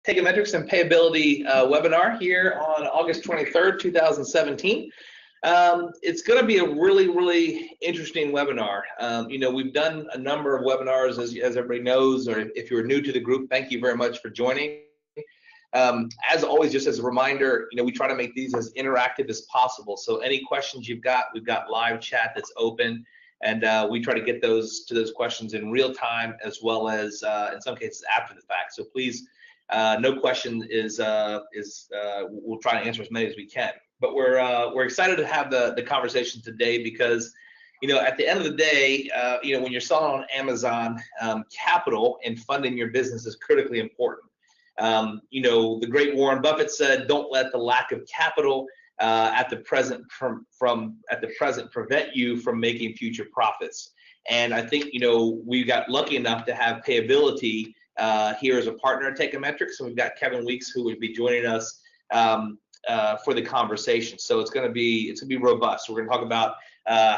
Teikametrics and Payability webinar here on August 23rd, 2017. It's going to be a really interesting webinar. We've done a number of webinars, as everybody knows, or if you're new to the group, thank you very much for joining. As always, just as a reminder, we try to make these as interactive as possible. So any questions you've got, we've got live chat that's open, and we try to get to those questions in real time, as well as in some cases after the fact. So please, no question is we'll try to answer as many as we can. But we're excited to have the conversation today because, at the end of the day, when you're selling on Amazon, capital and funding your business is critically important. The great Warren Buffett said, "Don't let the lack of capital at the present prevent you from making future profits." And I think we got lucky enough to have Payability here as a partner at Teikametrics, and we've got Kevin Weeks who will be joining us for the conversation. So it's going to be robust. We're going to talk about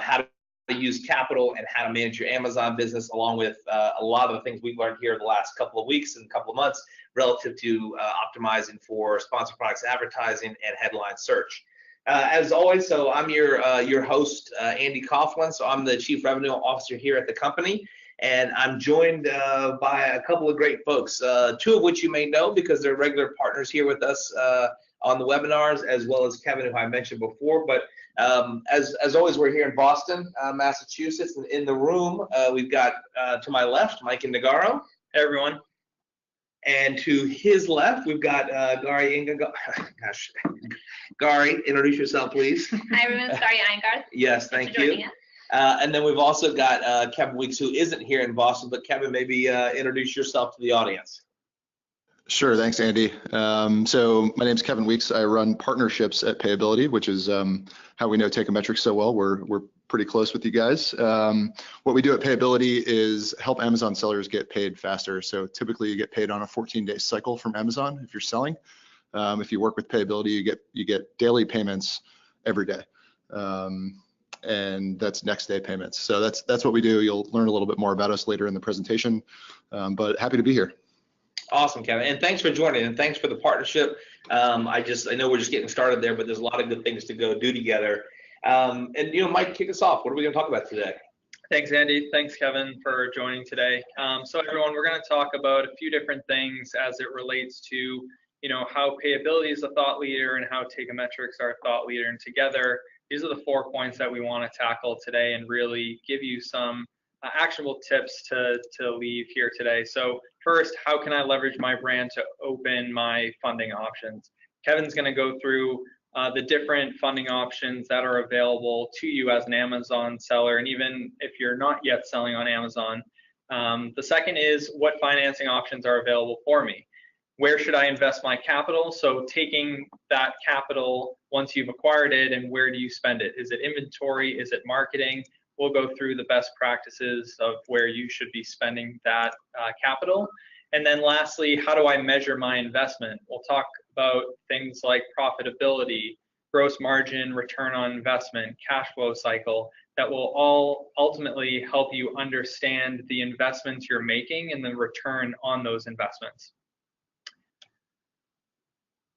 how to use capital and how to manage your Amazon business, along with a lot of the things we've learned here the last couple of weeks and couple of months relative to optimizing for sponsored products advertising and headline search. As always, so I'm your host, Andy Coughlin. So I'm the Chief Revenue Officer here at the company, and I'm joined by a couple of great folks, two of which you may know because they're regular partners here with us on the webinars, as well as Kevin, who I mentioned before. But as always, we're here in Boston, Massachusetts, and in the room we've got to my left, Mike Indagaro. Hey everyone. And to his left, we've got Gary Inga. Gosh, Gary, introduce yourself, please. Hi everyone, Gary Eingarth. Yes, thank you. And then we've also got Kevin Weeks, who isn't here in Boston, but Kevin, maybe introduce yourself to the audience. Sure, thanks, Andy. So my name's Kevin Weeks. I run partnerships at Payability, which is how we know Teikametrics so well. We're pretty close with you guys. What we do at Payability is help Amazon sellers get paid faster. So typically you get paid on a 14-day cycle from Amazon if you're selling. If you work with Payability, you get daily payments every day. And that's next day payments. So that's what we do. You'll learn a little bit more about us later in the presentation, but happy to be here. Awesome, Kevin, and thanks for joining, and thanks for the partnership. I know we're just getting started there, but there's a lot of good things to go do together. And Mike, kick us off. What are we going to talk about today? Thanks, Andy. Thanks, Kevin, for joining today. So everyone, we're going to talk about a few different things as it relates to how Payability is a thought leader and how Teikametrics are a thought leader, and together these are the 4 points that we want to tackle today and really give you some actionable tips to leave here today. So first, how can I leverage my brand to open my funding options? Kevin's going to go through the different funding options that are available to you as an Amazon seller, and even if you're not yet selling on Amazon. The second is what financing options are available for me. Where should I invest my capital? So taking that capital once you've acquired it, and where do you spend it? Is it inventory? Is it marketing? We'll go through the best practices of where you should be spending that capital. And then lastly, how do I measure my investment? We'll talk about things like profitability, gross margin, return on investment, cash flow cycle, that will all ultimately help you understand the investments you're making and the return on those investments.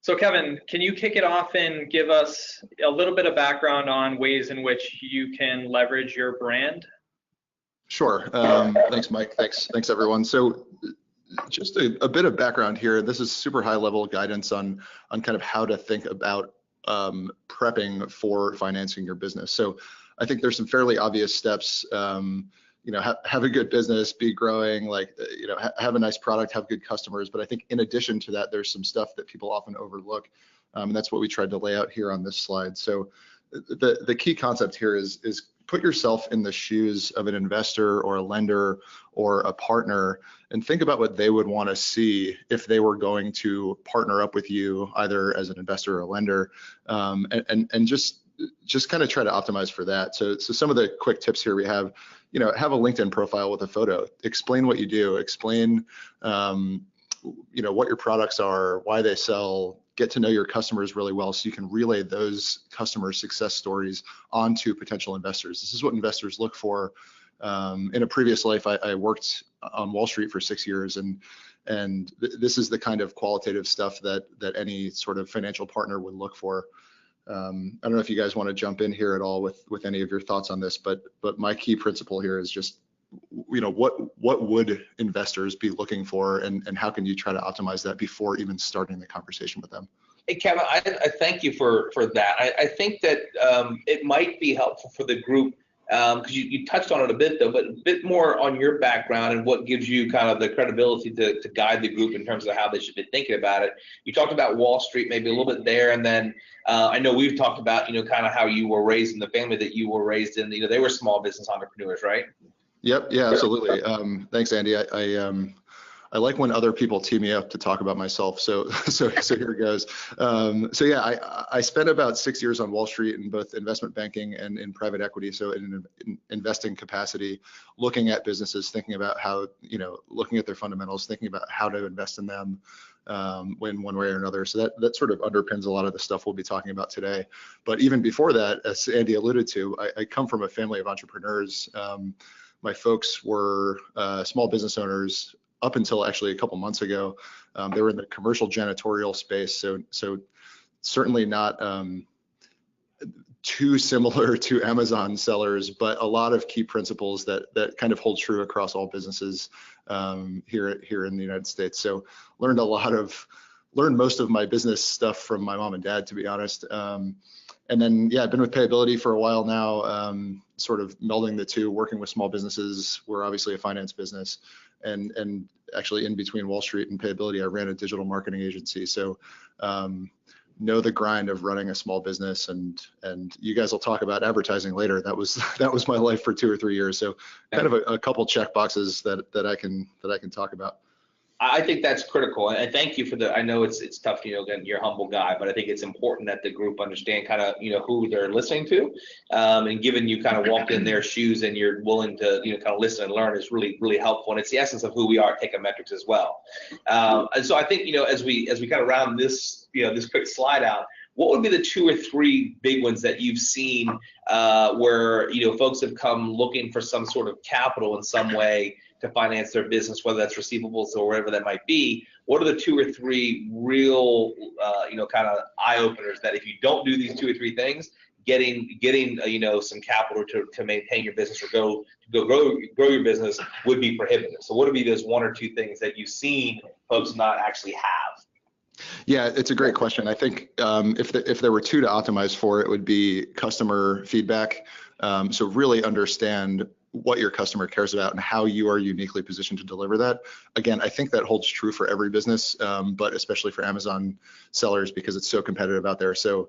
So Kevin, can you kick it off and give us a little bit of background on ways in which you can leverage your brand? Sure. Thanks, Mike. Thanks, everyone. So just a bit of background here. This is super high level guidance on kind of how to think about prepping for financing your business. So I think there's some fairly obvious steps. Have a good business, be growing, have a nice product, have good customers. But I think in addition to that, there's some stuff that people often overlook. And that's what we tried to lay out here on this slide. So the key concept here is put yourself in the shoes of an investor or a lender or a partner and think about what they would want to see if they were going to partner up with you, either as an investor or a lender, and just kind of try to optimize for that. So some of the quick tips here we have, have a LinkedIn profile with a photo, explain what you do, explain, what your products are, why they sell, get to know your customers really well so you can relay those customer success stories onto potential investors. This is what investors look for. In a previous life, I worked on Wall Street for 6 years, and And this is the kind of qualitative stuff that any sort of financial partner would look for. I don't know if you guys want to jump in here at all with any of your thoughts on this, but my key principle here is just, what would investors be looking for, and how can you try to optimize that before even starting the conversation with them? Hey, Kevin, I thank you for that. I think that it might be helpful for the group, because you touched on it a bit, though, but a bit more on your background and what gives you kind of the credibility to guide the group in terms of how they should be thinking about it. You talked about Wall Street, maybe a little bit there, and then I know we've talked about, kind of how you were raised in the family that you were raised in. They were small business entrepreneurs, right? Yep. Yeah, absolutely. Thanks, Andy. I like when other people tee me up to talk about myself. So here it goes. So yeah, I spent about 6 years on Wall Street in both investment banking and in private equity. So in investing capacity, looking at businesses, thinking about how, looking at their fundamentals, thinking about how to invest in them in one way or another. So that sort of underpins a lot of the stuff we'll be talking about today. But even before that, as Andy alluded to, I come from a family of entrepreneurs. My folks were small business owners up until actually a couple months ago. They were in the commercial janitorial space, so certainly not too similar to Amazon sellers, but a lot of key principles that kind of hold true across all businesses here in the United States. So learned most of my business stuff from my mom and dad, to be honest. And then, yeah, I've been with Payability for a while now, sort of melding the two, working with small businesses. We're obviously a finance business, and actually in between Wall Street and Payability, I ran a digital marketing agency. So know the grind of running a small business, and you guys will talk about advertising later. That was my life for 2 or 3 years. So kind of a couple check boxes that I can talk about. I think that's critical, and thank you for I know it's tough, again, you're a humble guy, but I think it's important that the group understand kind of, who they're listening to, and given you kind of walked in their shoes and you're willing to, kind of listen and learn is really, really helpful, and it's the essence of who we are at Teikametrics as well. And so I think, as we kind of round this, this quick slide out, what would be the 2 or 3 big ones that you've seen where, folks have come looking for some sort of capital in some way to finance their business, whether that's receivables or whatever that might be? What are the 2 or 3 real, kind of eye openers that if you don't do these 2 or 3 things, getting some capital to maintain your business or go grow your business would be prohibitive? So what would be those 1 or 2 things that you've seen folks not actually have? Yeah, it's a great question. I think if there were 2 to optimize for, it would be customer feedback. So really understand what your customer cares about and how you are uniquely positioned to deliver that. Again, I think that holds true for every business, but especially for Amazon sellers because it's so competitive out there. So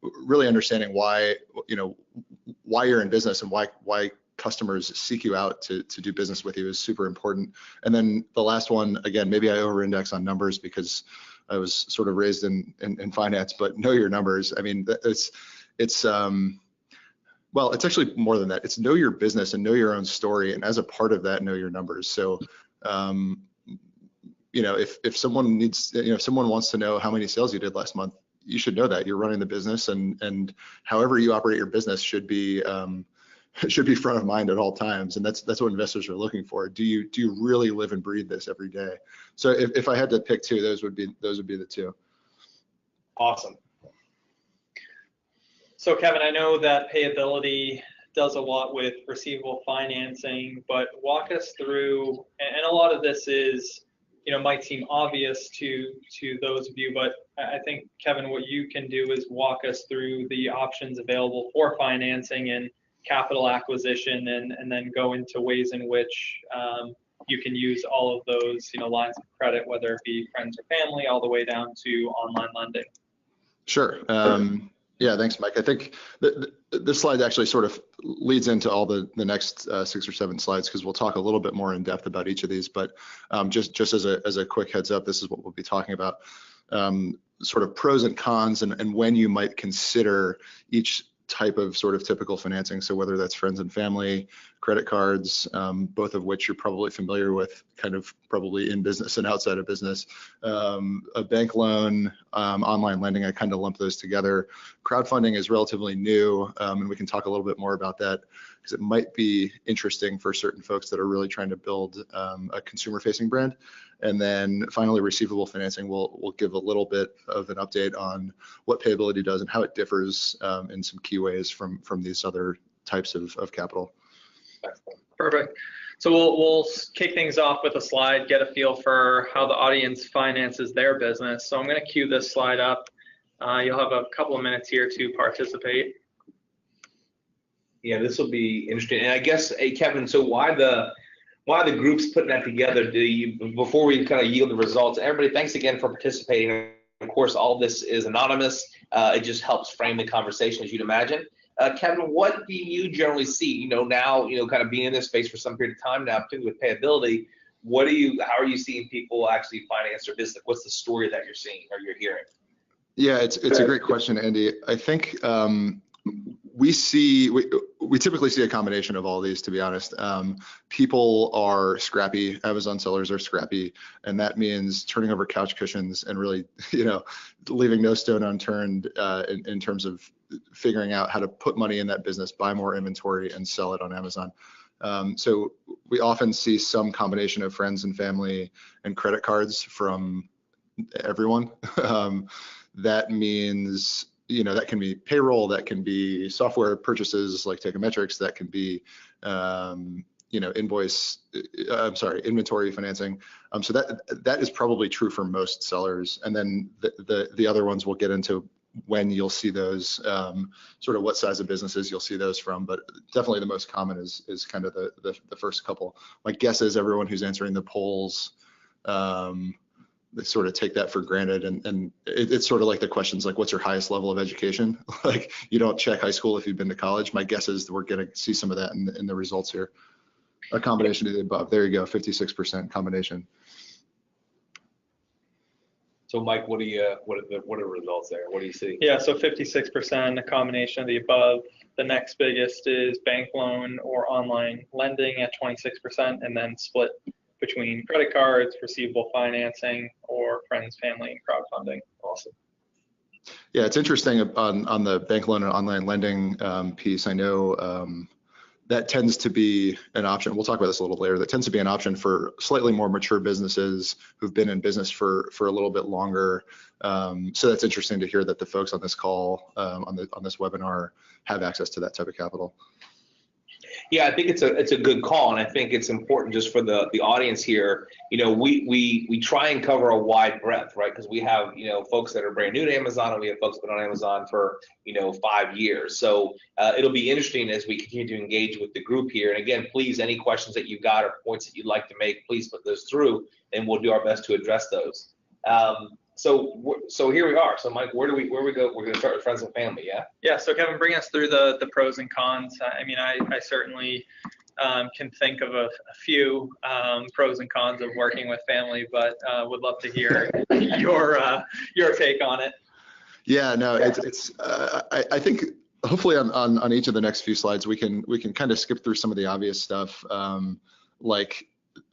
really understanding why you're in business and why customers seek you out to do business with you is super important. And then the last one, again, maybe I over-index on numbers because I was sort of raised in finance, but know your numbers. I mean, well, it's actually more than that. It's know your business and know your own story, and as a part of that, know your numbers. So, if someone if someone wants to know how many sales you did last month, you should know that you're running the business, and however you operate your business should be front of mind at all times, and that's what investors are looking for. Do you really live and breathe this every day? So if I had to pick 2, those would be the 2. Awesome. So Kevin, I know that Payability does a lot with receivable financing, but walk us through, and a lot of this is, might seem obvious to those of you, but I think, Kevin, what you can do is walk us through the options available for financing and capital acquisition, and then go into ways in which you can use all of those, lines of credit, whether it be friends or family, all the way down to online lending. Sure. Yeah, thanks, Mike. I think this slide actually sort of leads into all the next 6 or 7 slides because we'll talk a little bit more in depth about each of these. But just as a quick heads up, this is what we'll be talking about. Sort of pros and cons and when you might consider each type of sort of typical financing. So whether that's friends and family, credit cards, both of which you're probably familiar with, kind of probably in business and outside of business, a bank loan, online lending. I kind of lump those together. Crowdfunding is relatively new, and we can talk a little bit more about that because it might be interesting for certain folks that are really trying to build a consumer-facing brand. And then finally, receivable financing, we'll give a little bit of an update on what payability does and how it differs in some key ways from these other types of capital. Perfect. So we'll kick things off with a slide, get a feel for how the audience finances their business. So I'm going to cue this slide up. You'll have a couple of minutes here to participate. Yeah, this will be interesting. And I guess, hey, Kevin, so why the group's putting that together? Before we kind of yield the results, everybody, thanks again for participating. Of course, all this is anonymous. It just helps frame the conversation, as you'd imagine. Kevin, what do you generally see? Now, kind of being in this space for some period of time now, particularly with payability, how are you seeing people actually finance their business? What's the story that you're seeing or you're hearing? Yeah, it's a great question, Andy. I think we typically see a combination of all these, to be honest. People are scrappy, Amazon sellers are scrappy, and that means turning over couch cushions and really, leaving no stone unturned in terms of figuring out how to put money in that business, buy more inventory, and sell it on Amazon. So we often see some combination of friends and family and credit cards from everyone. That means, that can be payroll, that can be software purchases like Teikametrics, that can be, inventory financing. So that is probably true for most sellers. And then the other ones we'll get into when you'll see those, sort of what size of businesses you'll see those from, but definitely the most common is kind of the first couple. My guess is everyone who's answering the polls, they sort of take that for granted, and it's sort of like the questions like, what's your highest level of education? Like, you don't check high school if you've been to college. My guess is we're going to see some of that in the results here. A combination of the above. There you go, 56% combination. So Mike, what are the results there? What do you see? Yeah, so 56%, a combination of the above. The next biggest is bank loan or online lending at 26%, and then split between credit cards, receivable financing, or friends, family, and crowdfunding. Awesome. Yeah, it's interesting on the bank loan and online lending piece. I know that tends to be an option. We'll talk about this a little later. That tends to be an option for slightly more mature businesses who've been in business for a little bit longer. So that's interesting to hear that the folks on this call, on this webinar, have access to that type of capital. Yeah, I think it's a good call, and I think it's important just for the audience here. We try and cover a wide breadth, right? Because we have folks that are brand new to Amazon, and we have folks that have been on Amazon for 5 years. So it'll be interesting as we continue to engage with the group here. And again, please, any questions that you've got or points that you'd like to make, please put those through, and we'll do our best to address those. So here we are. So Mike, where we go? We're going to start with friends and family, yeah? Yeah. So Kevin, bring us through the pros and cons. I mean, I certainly can think of a few pros and cons of working with family, but would love to hear your take on it. Yeah. No, I think hopefully on each of the next few slides we can kind of skip through some of the obvious stuff, like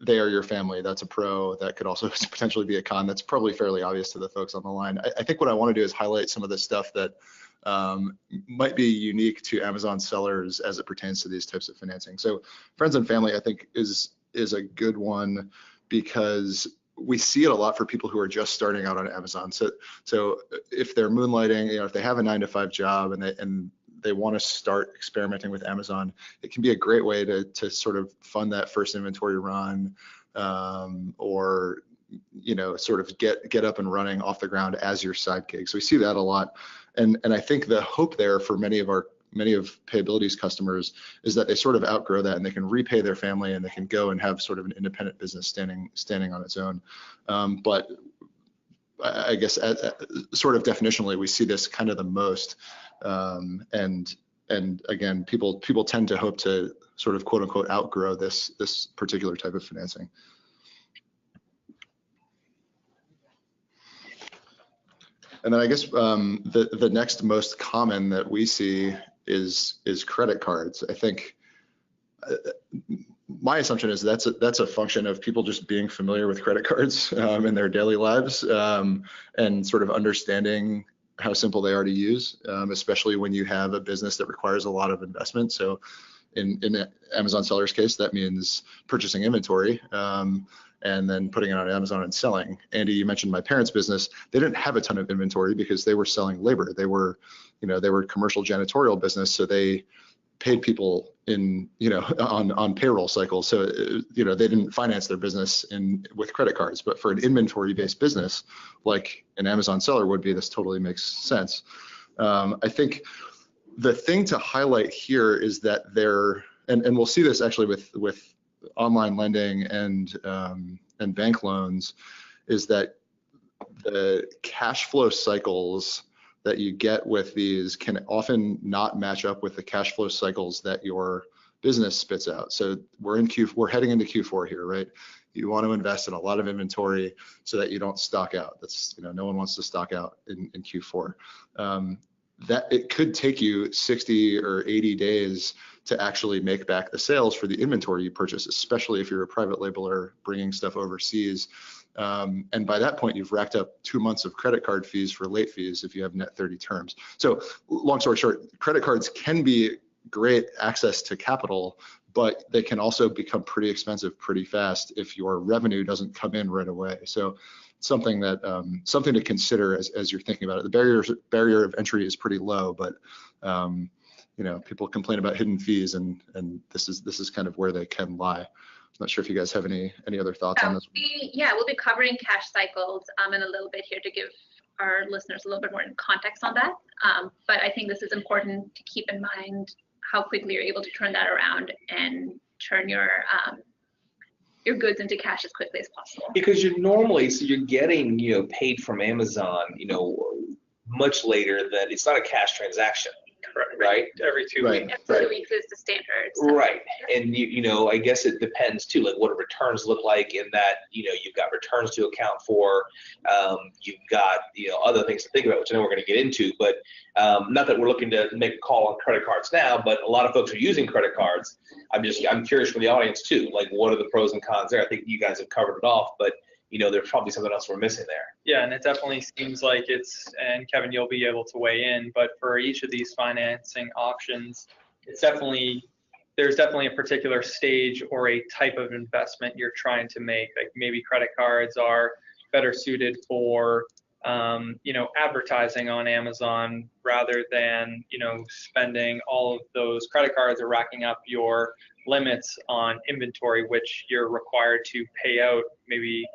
they are your family. That's a pro. That could also potentially be a con. That's probably fairly obvious to the folks on the line. I think what I want to do is highlight some of the stuff that might be unique to Amazon sellers as it pertains to these types of financing. So friends and family, I think, is a good one because we see it a lot for people who are just starting out on Amazon. So if they're moonlighting, if they have a 9-to-5 job and they want to start experimenting with Amazon, it can be a great way to sort of fund that first inventory run, or sort of get up and running off the ground as your side gig. So we see that a lot, and I think the hope there for many of Payability's customers is that they sort of outgrow that and they can repay their family and they can go and have sort of an independent business standing on its own. But I guess sort of definitionally, we see this kind of the most. And again, people tend to hope to sort of quote unquote outgrow this particular type of financing. And then I guess the next most common that we see is credit cards. I think my assumption is that's a function of people just being familiar with credit cards in their daily lives, and sort of understanding how simple they are to use, especially when you have a business that requires a lot of investment. So in the Amazon seller's case, that means purchasing inventory, and then putting it on Amazon and selling. Andy, you mentioned my parents' business. They didn't have a ton of inventory because they were selling labor. They were commercial janitorial business, so they paid people in, on payroll cycles. So, they didn't finance their business with credit cards. But for an inventory-based business, like an Amazon seller would be, this totally makes sense. I think the thing to highlight here is that and we'll see this actually with online lending and bank loans, is that the cash flow cycles that you get with these can often not match up with the cash flow cycles that your business spits out. So we're heading into Q4 here, right? You want to invest in a lot of inventory so that you don't stock out. That's, no one wants to stock out in Q4. That it could take you 60 or 80 days to actually make back the sales for the inventory you purchase, especially if you're a private labeler bringing stuff overseas. And by that point, you've racked up 2 months of credit card fees for late fees if you have net 30 terms. So long story short, credit cards can be great access to capital, but they can also become pretty expensive pretty fast if your revenue doesn't come in right away. So something to consider as you're thinking about it. The barrier of entry is pretty low, but people complain about hidden fees, and this is kind of where they can lie. I'm not sure if you guys have any other thoughts on this. We'll be covering cash cycles in a little bit here to give our listeners a little bit more context on that. But I think this is important to keep in mind how quickly you're able to turn that around and turn your goods into cash as quickly as possible. Because you're getting, paid from Amazon, much later than it's not a cash transaction. Right. Every 2 weeks. Every 2 weeks is the standard. Right. And I guess it depends too, like what do returns look like in that, you've got returns to account for, you've got, other things to think about, which I know we're going to get into, but not that we're looking to make a call on credit cards now, but a lot of folks are using credit cards. I'm curious for the audience too, like what are the pros and cons there? I think you guys have covered it off, but there's probably something else we're missing there. Yeah, and it definitely seems like and Kevin, you'll be able to weigh in, but for each of these financing options, there's definitely a particular stage or a type of investment you're trying to make. Like maybe credit cards are better suited for, advertising on Amazon rather than, spending all of those credit cards or racking up your limits on inventory, which you're required to pay out maybe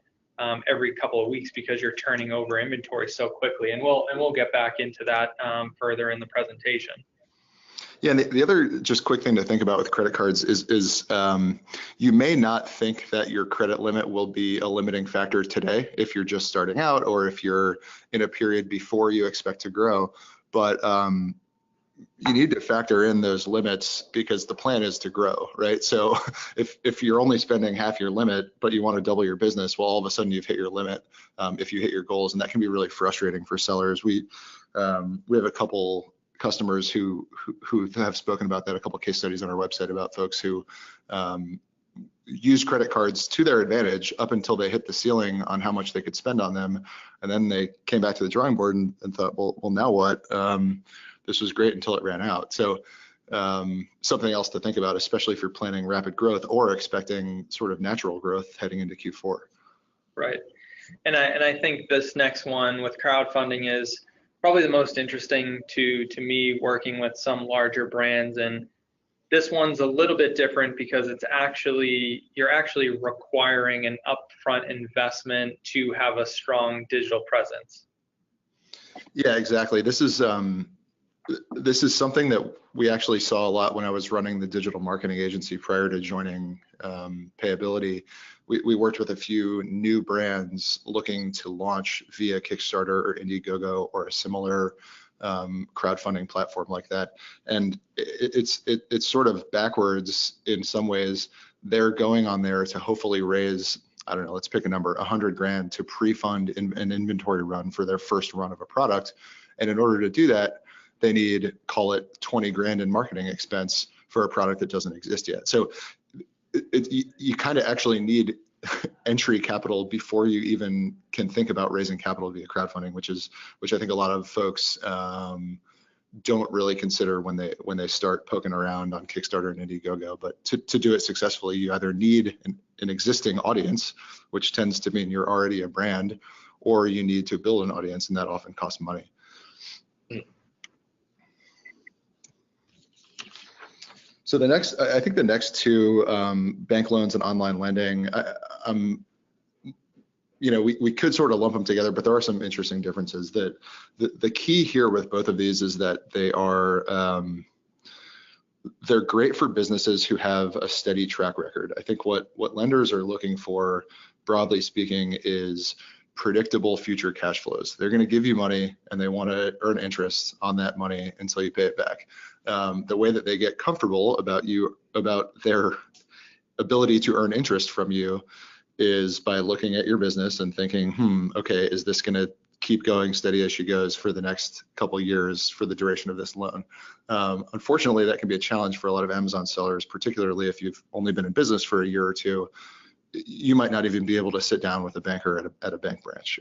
every couple of weeks because you're turning over inventory so quickly. And we'll get back into that further in the presentation. Yeah, and the other just quick thing to think about with credit cards is you may not think that your credit limit will be a limiting factor today if you're just starting out or if you're in a period before you expect to grow. But you need to factor in those limits because the plan is to grow, right? So if you're only spending half your limit, but you want to double your business, well, all of a sudden you've hit your limit if you hit your goals, and that can be really frustrating for sellers. We have a couple customers who have spoken about that, a couple case studies on our website about folks who use credit cards to their advantage up until they hit the ceiling on how much they could spend on them, and then they came back to the drawing board and thought, well, now what? This was great until it ran out. So something else to think about, especially if you're planning rapid growth or expecting sort of natural growth heading into Q4. Right. And I think this next one with crowdfunding is probably the most interesting to me, working with some larger brands. And this one's a little bit different because you're actually requiring an upfront investment to have a strong digital presence. Yeah, exactly. This is something that we actually saw a lot when I was running the digital marketing agency prior to joining Payability. We worked with a few new brands looking to launch via Kickstarter or Indiegogo or a similar crowdfunding platform like that. And it's sort of backwards in some ways. They're going on there to hopefully raise, I don't know, let's pick a number, 100 grand to pre-fund an inventory run for their first run of a product. And in order to do that, they need, call it 20 grand in marketing expense for a product that doesn't exist yet. So you kind of actually need entry capital before you even can think about raising capital via crowdfunding, which I think a lot of folks don't really consider when they start poking around on Kickstarter and Indiegogo. But to do it successfully, you either need an existing audience, which tends to mean you're already a brand, or you need to build an audience, and that often costs money. So I think the next two, bank loans and online lending, we could sort of lump them together, but there are some interesting differences. That the key here with both of these is that they're great for businesses who have a steady track record. I think what lenders are looking for, broadly speaking, is predictable future cash flows. They're going to give you money and they want to earn interest on that money until you pay it back. The way that they get comfortable about their ability to earn interest from you is by looking at your business and thinking, okay, is this going to keep going steady as she goes for the next couple of years for the duration of this loan? Unfortunately, that can be a challenge for a lot of Amazon sellers, particularly if you've only been in business for a year or two. You might not even be able to sit down with a banker at a bank branch.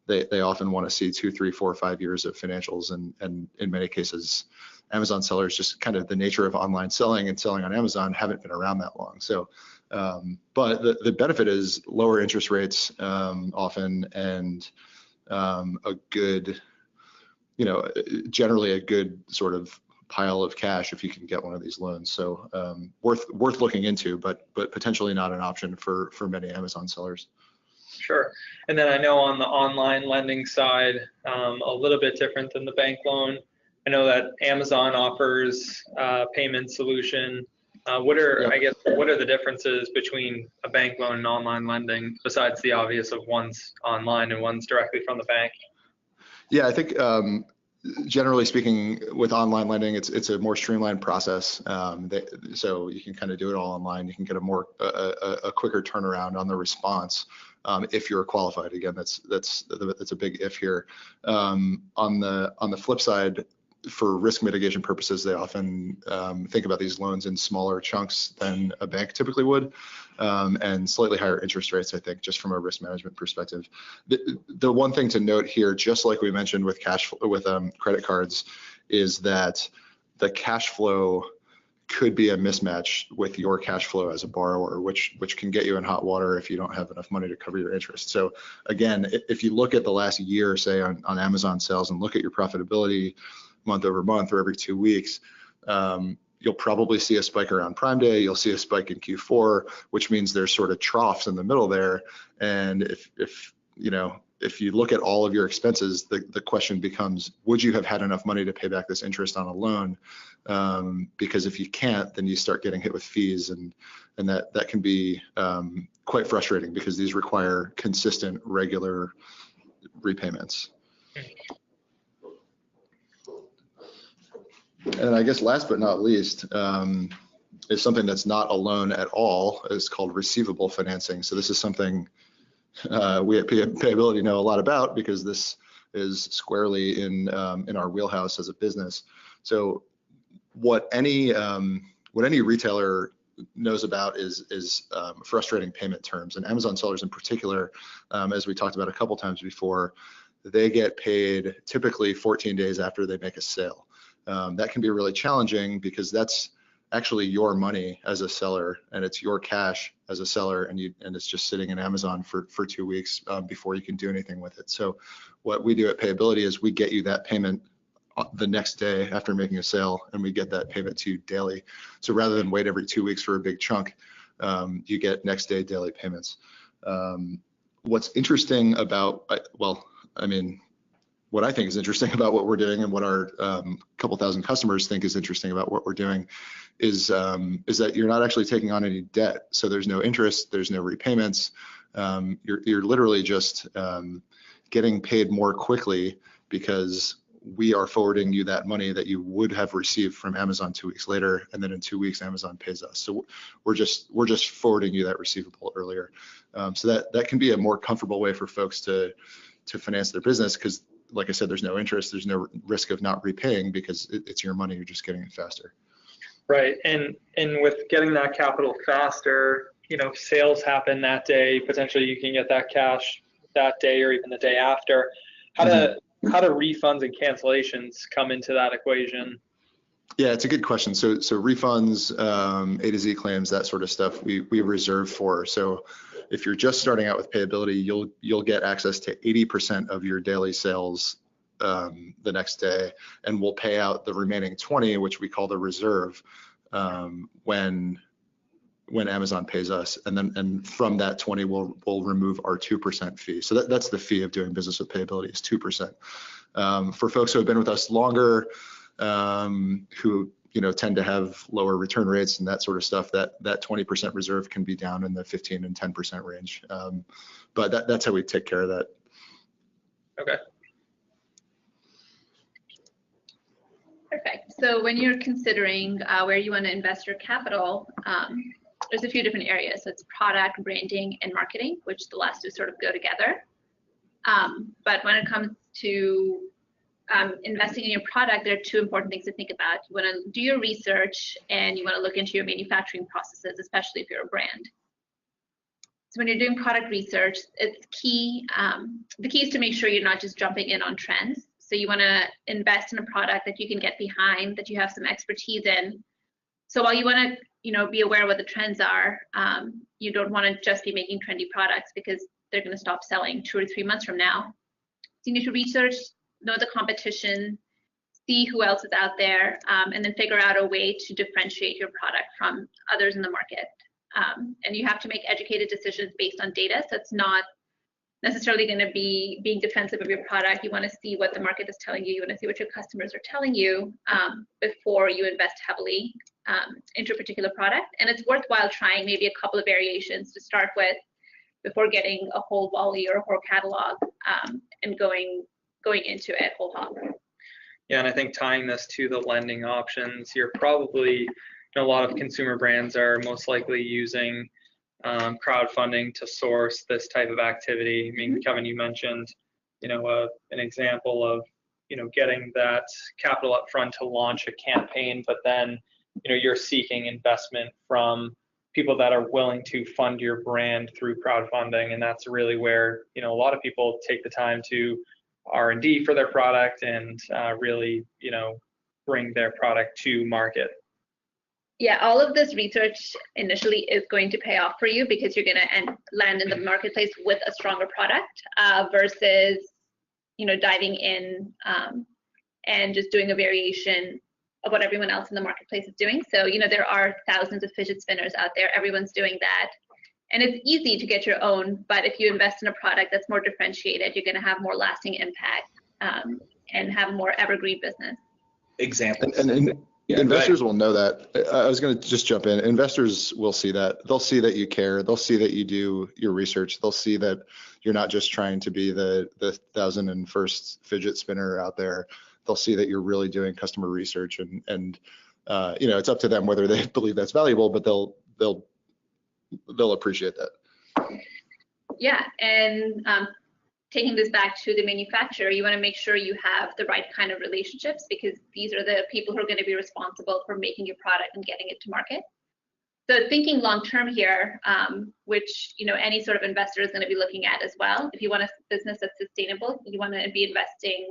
They often want to see 2, 3, 4, 5 years of financials, and in many cases, Amazon sellers, just kind of the nature of online selling and selling on Amazon, haven't been around that long. So, but the benefit is lower interest rates often, and a good, generally a good sort of pile of cash if you can get one of these loans. So worth looking into, but potentially not an option for many Amazon sellers. Sure. And then I know on the online lending side, a little bit different than the bank loan. I know that Amazon offers a payment solution. What are the differences between a bank loan and online lending, besides the obvious of one's online and one's directly from the bank? Yeah, I think generally speaking, with online lending, it's a more streamlined process. So you can kind of do it all online. You can get a quicker turnaround on the response if you're qualified. Again, that's a big if here. On the flip side, for risk mitigation purposes, they often think about these loans in smaller chunks than a bank typically would, and slightly higher interest rates, I think, just from a risk management perspective. The one thing to note here, just like we mentioned with credit cards, is that the cash flow could be a mismatch with your cash flow as a borrower, which can get you in hot water if you don't have enough money to cover your interest. So again, if you look at the last year, say on Amazon sales, and look at your profitability month over month or every 2 weeks, you'll probably see a spike around Prime Day. You'll see a spike in Q4, which means there's sort of troughs in the middle there. And if you look at all of your expenses, the question becomes, would you have had enough money to pay back this interest on a loan? Because if you can't, then you start getting hit with fees, and that can be quite frustrating, because these require consistent, regular repayments. And I guess last but not least is something that's not a loan at all. It's called receivable financing. So this is something we at Payability know a lot about, because this is squarely in our wheelhouse as a business. So what any retailer knows about is frustrating payment terms, and Amazon sellers in particular, as we talked about a couple times before, they get paid typically 14 days after they make a sale. That can be really challenging, because that's actually your money as a seller, and it's your cash as a seller, and it's just sitting in Amazon for 2 weeks before you can do anything with it. So what we do at Payability is we get you that payment the next day after making a sale, and we get that payment to you daily. So rather than wait every 2 weeks for a big chunk, you get next day daily payments. What's interesting about, what I think is interesting about what we're doing, and what our couple thousand customers think is interesting about what we're doing, is that you're not actually taking on any debt. So there's no interest, there's no repayments. You're literally just getting paid more quickly, because we are forwarding you that money that you would have received from Amazon 2 weeks later, and then in 2 weeks Amazon pays us. So we're just forwarding you that receivable earlier. So that can be a more comfortable way for folks to finance their business, because, like I said, there's no interest, there's no risk of not repaying, because it's your money, you're just getting it faster. Right, and with getting that capital faster, if sales happen that day, potentially you can get that cash that day or even the day after. How do refunds and cancellations come into that equation? Yeah, it's a good question. So refunds, A to Z claims, that sort of stuff, we reserve for. So if you're just starting out with payability, you'll get access to 80% of your daily sales the next day, and we'll pay out the remaining 20, which we call the reserve, when Amazon pays us, and from that 20 we'll remove our 2% fee. So that's the fee of doing business with payability, is 2%. For folks who have been with us longer, who tend to have lower return rates and that sort of stuff, that 20% reserve can be down in the 15 and 10% range. But that's how we take care of that. Okay. Perfect. So when you're considering where you want to invest your capital, there's a few different areas. So it's product, branding, and marketing, which the last two sort of go together. But when it comes to investing in your product, there are two important things to think about. You want to do your research, and you want to look into your manufacturing processes, especially if you're a brand. So when you're doing product research, it's key. The key is to make sure you're not just jumping in on trends. So you want to invest in a product that you can get behind, that you have some expertise in. So while you want to, be aware of what the trends are, you don't want to just be making trendy products because they're going to stop selling 2 or 3 months from now. So you need to research, know the competition, see who else is out there, and then figure out a way to differentiate your product from others in the market. And you have to make educated decisions based on data. So it's not necessarily going to be being defensive of your product. You want to see what the market is telling you. You want to see what your customers are telling you before you invest heavily into a particular product. And it's worthwhile trying maybe a couple of variations to start with before getting a whole volley or a whole catalog and going into it whole hog. Yeah, and I think tying this to the lending options, you're probably, a lot of consumer brands are most likely using crowdfunding to source this type of activity. I mean, Kevin, you mentioned, an example of, getting that capital up front to launch a campaign, but then, you're seeking investment from people that are willing to fund your brand through crowdfunding. And that's really where, a lot of people take the time to R&D for their product and really, bring their product to market. Yeah, all of this research initially is going to pay off for you because you're going to land in the marketplace with a stronger product versus, diving in and just doing a variation of what everyone else in the marketplace is doing. So, there are thousands of fidget spinners out there. Everyone's doing that. And it's easy to get your own, but if you invest in a product that's more differentiated, you're going to have more lasting impact and have a more evergreen business. Examples. Yeah, investors will know that. I was going to just jump in. Investors will see that. They'll see that you care. They'll see that you do your research. They'll see that you're not just trying to be the 1,001st fidget spinner out there. They'll see that you're really doing customer research, and it's up to them whether they believe that's valuable, but they'll appreciate that. Yeah, and taking this back to the manufacturer, you want to make sure you have the right kind of relationships because these are the people who are going to be responsible for making your product and getting it to market. So thinking long-term here, which any sort of investor is going to be looking at as well. If you want a business that's sustainable, you want to be investing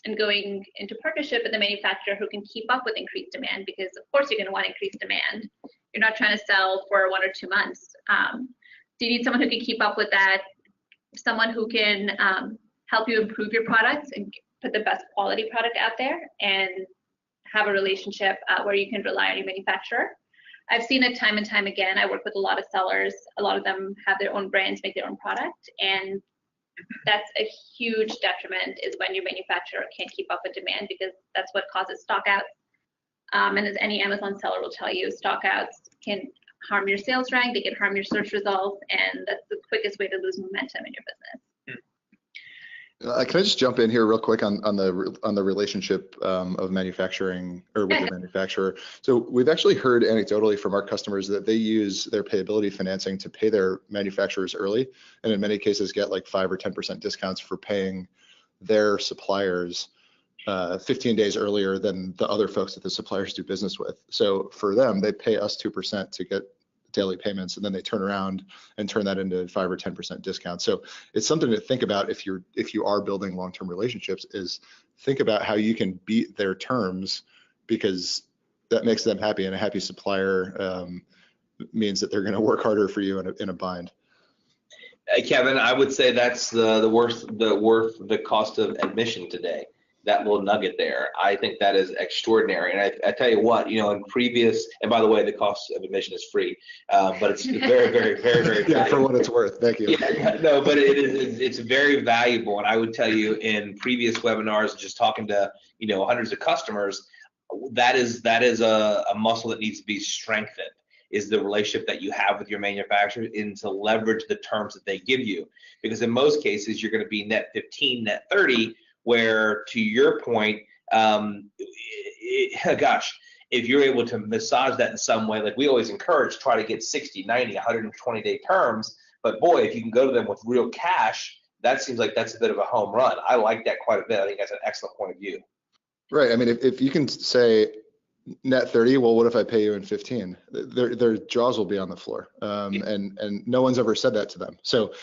and going into partnership with a manufacturer who can keep up with increased demand because of course you're going to want increased demand. You're not trying to sell for 1 or 2 months. So you need someone who can keep up with that, someone who can help you improve your products and put the best quality product out there and have a relationship where you can rely on your manufacturer. I've seen it time and time again. I work with a lot of sellers. A lot of them have their own brands, make their own product. And that's a huge detriment is when your manufacturer can't keep up with demand because that's what causes stockouts. And as any Amazon seller will tell you, stockouts can harm your sales rank, they can harm your search results, and that's the quickest way to lose momentum in your business. Can I just jump in here real quick on the relationship of manufacturing or with the manufacturer? So we've actually heard anecdotally from our customers that they use their payability financing to pay their manufacturers early, and in many cases get like 5 or 10% discounts for paying their suppliers 15 days earlier than the other folks that the suppliers do business with. So for them, they pay us 2% to get daily payments, and then they turn around and turn that into 5 or 10% discount. So it's something to think about if you are building long-term relationships, is think about how you can beat their terms, because that makes them happy, and a happy supplier means that they're going to work harder for you in a bind. Kevin, I would say that's the worth the cost of admission today. That little nugget there, I think that is extraordinary. And I tell you what, in previous, and by the way, the cost of admission is free, but it's very, very, very, very yeah, valuable. for what it's worth. Thank you. Yeah, no, but it's very valuable. And I would tell you, in previous webinars, just talking to hundreds of customers, that is a muscle that needs to be strengthened, is the relationship that you have with your manufacturer, and to leverage the terms that they give you. Because in most cases, you're going to be net 15, net 30, where, to your point, gosh, if you're able to massage that in some way, like we always encourage, try to get 60, 90, 120-day terms. But boy, if you can go to them with real cash, that seems like that's a bit of a home run. I like that quite a bit. I think that's an excellent point of view. Right. I mean, if you can say net 30, well, what if I pay you in 15? Their jaws will be on the floor. And no one's ever said that to them. So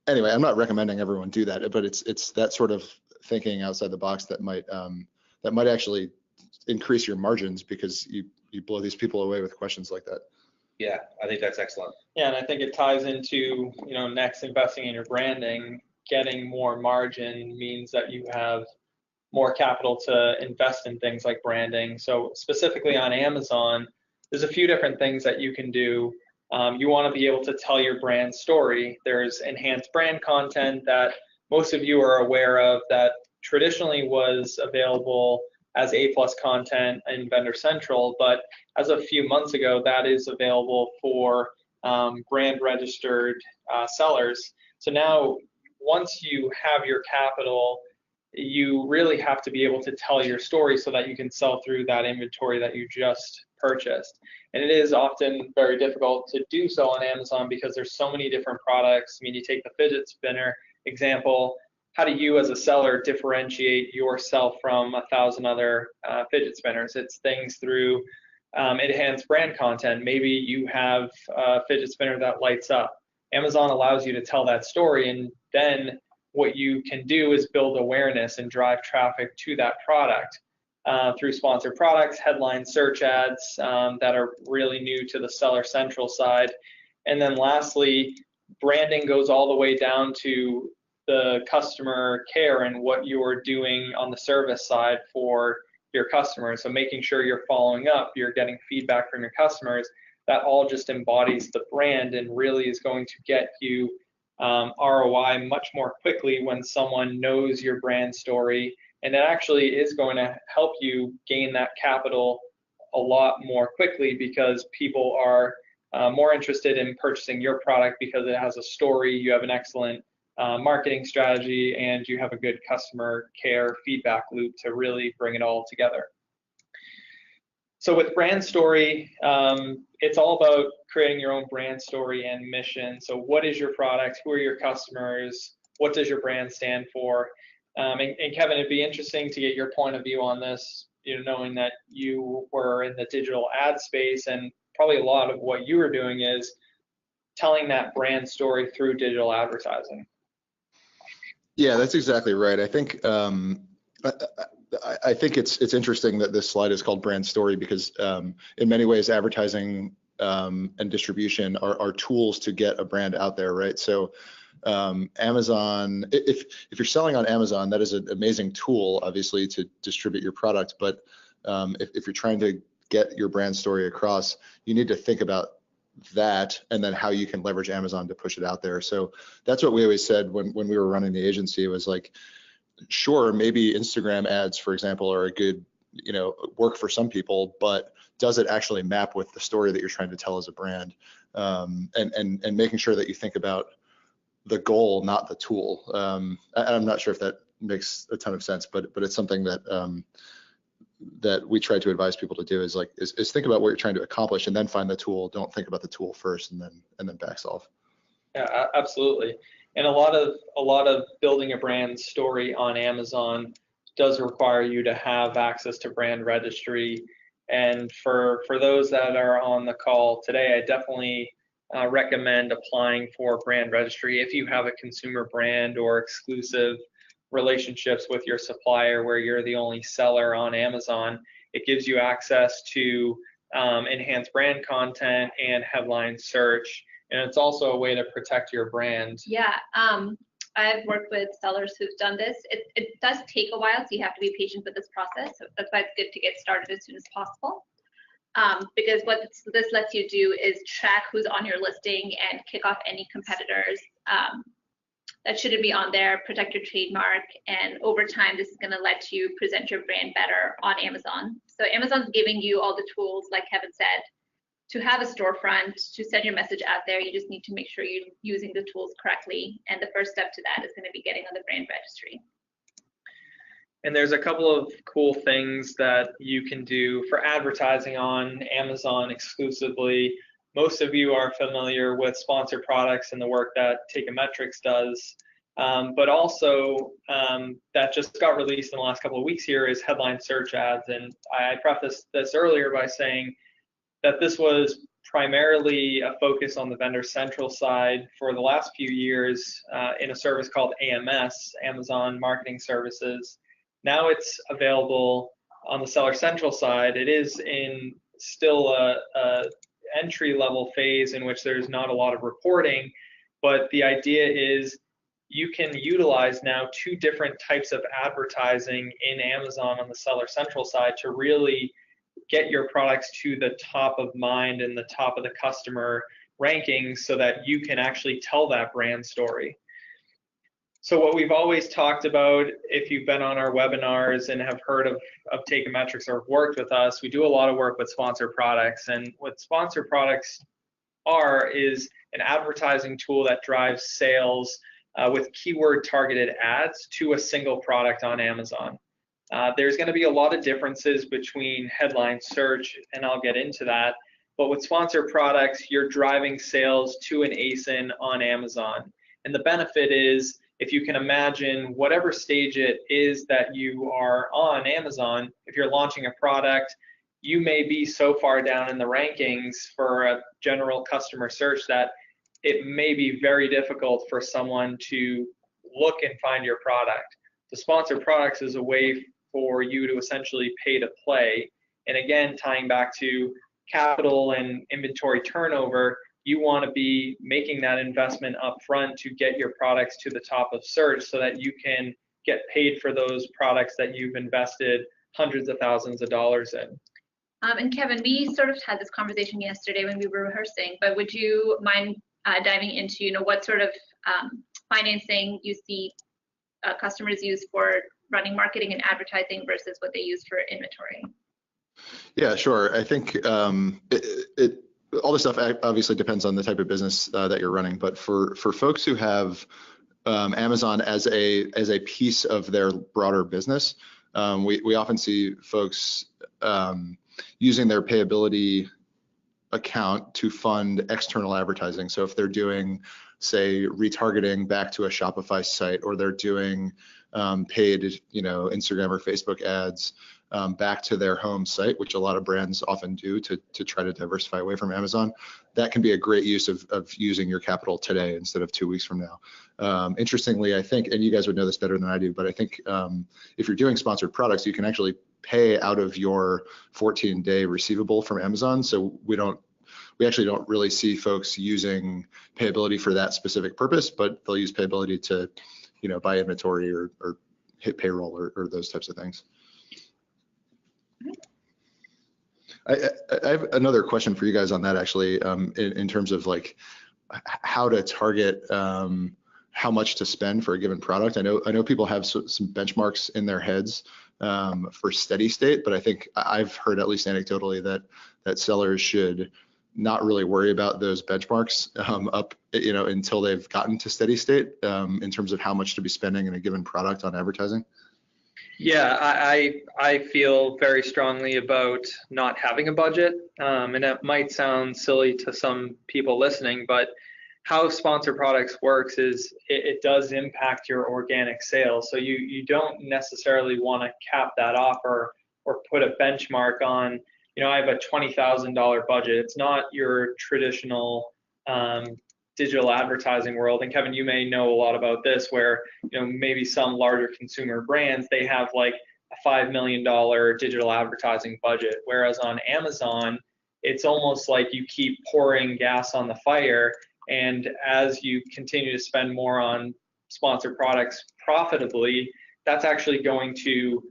anyway, I'm not recommending everyone do that, but it's that sort of thinking outside the box that might actually increase your margins, because you blow these people away with questions like that. Yeah, I think that's excellent. Yeah, and I think it ties into, next, investing in your branding. Getting more margin means that you have more capital to invest in things like branding. So specifically on Amazon, there's a few different things that you can do. You want to be able to tell your brand story. There's enhanced brand content that most of you are aware of, that traditionally was available as A+ content in Vendor Central, but as of a few months ago, that is available for brand registered sellers. So now, once you have your capital, you really have to be able to tell your story so that you can sell through that inventory that you just purchased. And it is often very difficult to do so on Amazon, because there's so many different products. I mean, you take the fidget spinner example. How do you as a seller differentiate yourself from 1,000 other fidget spinners? It's things through enhanced brand content. Maybe you have a fidget spinner that lights up. Amazon allows you to tell that story, and then what you can do is build awareness and drive traffic to that product through sponsored products, headline search ads that are really new to the Seller Central side. And then lastly, branding goes all the way down to the customer care and what you're doing on the service side for your customers. So making sure you're following up, you're getting feedback from your customers, that all just embodies the brand and really is going to get you ROI much more quickly when someone knows your brand story. And it actually is going to help you gain that capital a lot more quickly, because people are more interested in purchasing your product because it has a story, you have an excellent marketing strategy, and you have a good customer care feedback loop to really bring it all together. So with brand story, it's all about creating your own brand story and mission. So what is your product? Who are your customers? What does your brand stand for? And Kevin, it'd be interesting to get your point of view on this, knowing that you were in the digital ad space, and probably a lot of what you were doing is telling that brand story through digital advertising. Yeah, that's exactly right. I think I think it's interesting that this slide is called brand story, because in many ways advertising and distribution are tools to get a brand out there, right? So Amazon, if you're selling on Amazon, that is an amazing tool, obviously, to distribute your product. But if you're trying to get your brand story across, you need to think about that, and then how you can leverage Amazon to push it out there. So that's what we always said when we were running the agency. It was like, sure, maybe Instagram ads, for example, are a good, work for some people, but does it actually map with the story that you're trying to tell as a brand? And making sure that you think about the goal, not the tool. I'm not sure if that makes a ton of sense, but it's something that that we try to advise people to do, is think about what you're trying to accomplish and then find the tool. Don't think about the tool first and then back solve. Yeah, absolutely. And a lot of building a brand story on Amazon does require you to have access to brand registry. And for those that are on the call today, I definitely recommend applying for brand registry if you have a consumer brand or exclusive relationships with your supplier where you're the only seller on Amazon. It gives you access to enhanced brand content and headline search, and it's also a way to protect your brand. Yeah, I've worked with sellers who've done this. It does take a while, so you have to be patient with this process. So that's why it's good to get started as soon as possible. Because what this lets you do is track who's on your listing and kick off any competitors that shouldn't be on there, protect your trademark, and over time, this is going to let you present your brand better on Amazon. So Amazon's giving you all the tools, like Kevin said, to have a storefront, to send your message out there. You just need to make sure you're using the tools correctly. And the first step to that is going to be getting on the brand registry. And there's a couple of cool things that you can do for advertising on Amazon exclusively. Most of you are familiar with sponsored products and the work that Teikametrics does, but also that just got released in the last couple of weeks here is headline search ads. And I prefaced this earlier by saying that this was primarily a focus on the vendor central side for the last few years in a service called AMS, Amazon Marketing Services. Now it's available on the seller central side. It is in still a entry level phase in which there's not a lot of reporting, but the idea is you can utilize now two different types of advertising in Amazon on the seller central side to really get your products to the top of mind and the top of the customer rankings so that you can actually tell that brand story. So what we've always talked about, if you've been on our webinars and have heard of Teikametrics or worked with us, we do a lot of work with sponsored products. And what sponsored products are is an advertising tool that drives sales with keyword targeted ads to a single product on Amazon. There's going to be a lot of differences between headline search, and I'll get into that. But with sponsored products, you're driving sales to an ASIN on Amazon. And the benefit is, if you can imagine whatever stage it is that you are on Amazon, if you're launching a product, you may be so far down in the rankings for a general customer search that it may be very difficult for someone to look and find your product. The sponsored products is a way for you to essentially pay to play. And again, tying back to capital and inventory turnover, you want to be making that investment up front to get your products to the top of search so that you can get paid for those products that you've invested hundreds of thousands of dollars in. And Kevin, we sort of had this conversation yesterday when we were rehearsing, but would you mind diving into, what sort of financing you see customers use for running marketing and advertising versus what they use for inventory? Yeah, sure. I think all this stuff obviously depends on the type of business that you're running, but for folks who have Amazon as a piece of their broader business, we often see folks using their payability account to fund external advertising. So if they're doing, say, retargeting back to a Shopify site, or they're doing paid, Instagram or Facebook ads back to their home site, which a lot of brands often do to try to diversify away from Amazon, that can be a great use of using your capital today instead of 2 weeks from now. Interestingly, I think, and you guys would know this better than I do, but I think if you're doing sponsored products, you can actually pay out of your 14-day receivable from Amazon. So we actually don't really see folks using payability for that specific purpose, but they'll use payability to, buy inventory or hit payroll or those types of things. I have another question for you guys on that, actually, in terms of like how to target how much to spend for a given product. I know people have some benchmarks in their heads for steady state, but I think I've heard, at least anecdotally, that sellers should not really worry about those benchmarks until they've gotten to steady state in terms of how much to be spending in a given product on advertising. Yeah, I feel very strongly about not having a budget, and it might sound silly to some people listening, but how sponsored products works is it does impact your organic sales. So you don't necessarily want to cap that off or put a benchmark on, I have a $20,000 budget. It's not your traditional digital advertising world. And Kevin, you may know a lot about this, where maybe some larger consumer brands, they have like a $5 million digital advertising budget, whereas on Amazon, it's almost like you keep pouring gas on the fire, and as you continue to spend more on sponsored products profitably, that's actually going to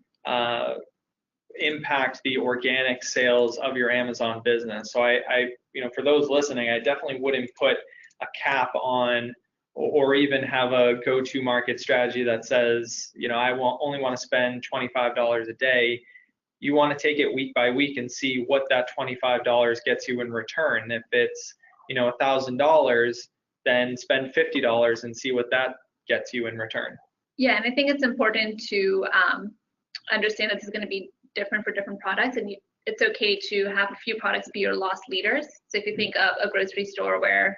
impact the organic sales of your Amazon business. So I for those listening, I definitely wouldn't put a cap on, or even have a go-to market strategy that says, I only want to spend $25 a day. You want to take it week by week and see what that $25 gets you in return. If it's, $1,000, then spend $50 and see what that gets you in return. Yeah, and I think it's important to understand that this is going to be different for different products, and it's okay to have a few products be your loss leaders. So if you think of a grocery store where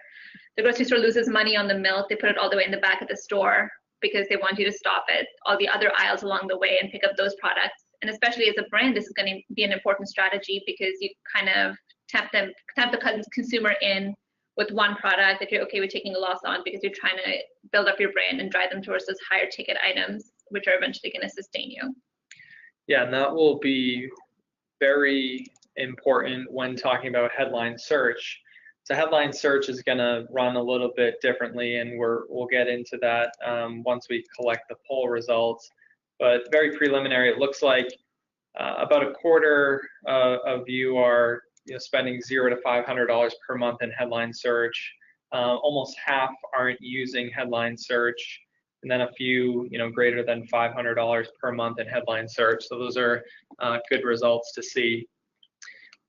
the grocery store loses money on the milk, they put it all the way in the back of the store because they want you to stop at all the other aisles along the way and pick up those products. And especially as a brand, this is going to be an important strategy, because you kind of tempt the consumer in with one product that you're okay with taking a loss on, because you're trying to build up your brand and drive them towards those higher ticket items, which are eventually going to sustain you. Yeah, and that will be very important when talking about headline search. So headline search is going to run a little bit differently, and we'll get into that once we collect the poll results. But very preliminary, it looks like about a quarter of you are spending $0 to $500 per month in headline search. Almost half aren't using headline search, and then a few greater than $500 per month in headline search. So those are good results to see.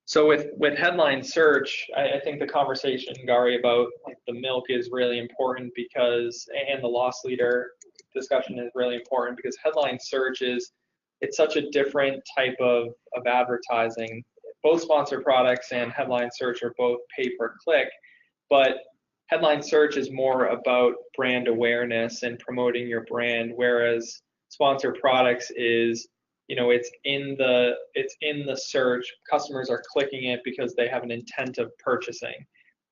So with headline search, I think the conversation, Gary, about the milk is really important, because, and the loss leader discussion is really important, because headline search it's such a different type of advertising. Both sponsored products and headline search are both pay per click, but headline search is more about brand awareness and promoting your brand, whereas sponsored products is, it's in the search. Customers are clicking it because they have an intent of purchasing.